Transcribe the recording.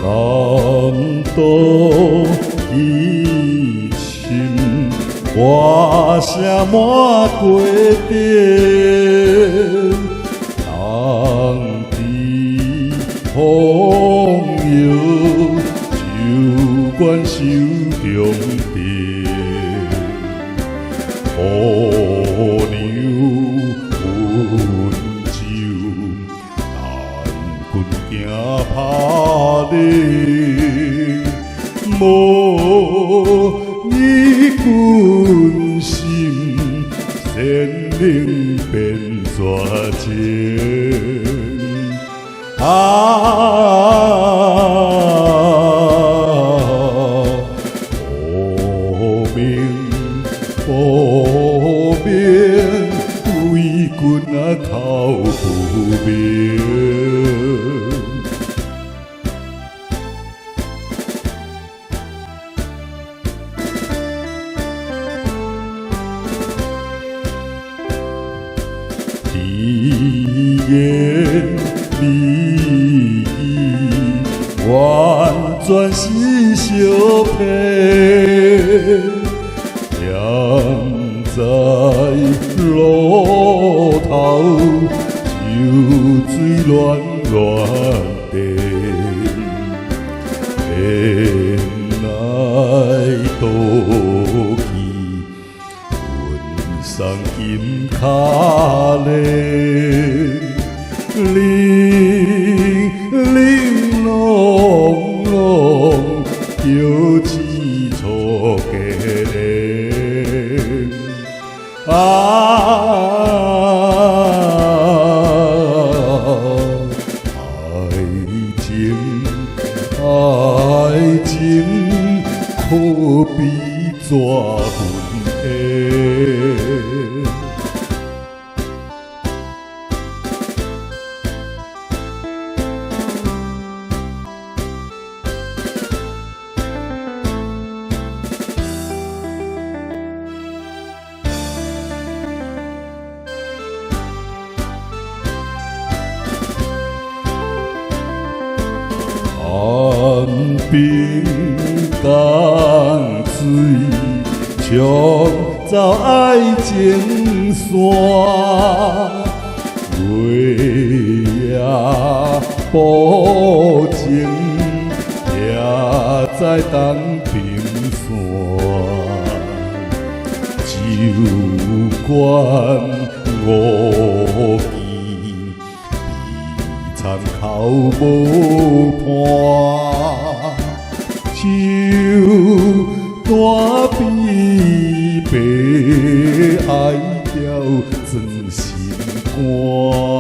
南渡伊深，歌声满街顶，人知风摇，手管手中定，乌牛温酒，难棍行拍力，无你君心，仙灵变绝情。无名为君靠不明。甜言蜜语，完全是相骗。在路头，酒醉乱乱地，偏来倒去，阮送金卡嘞，玲玲珑珑，叫起错家嘞。爱情可比绝分的。寒冰淡水，冲走爱情线，月夜无情，徛在东平线，酒馆五更，参考无伴，手大比白爱掉真心肝。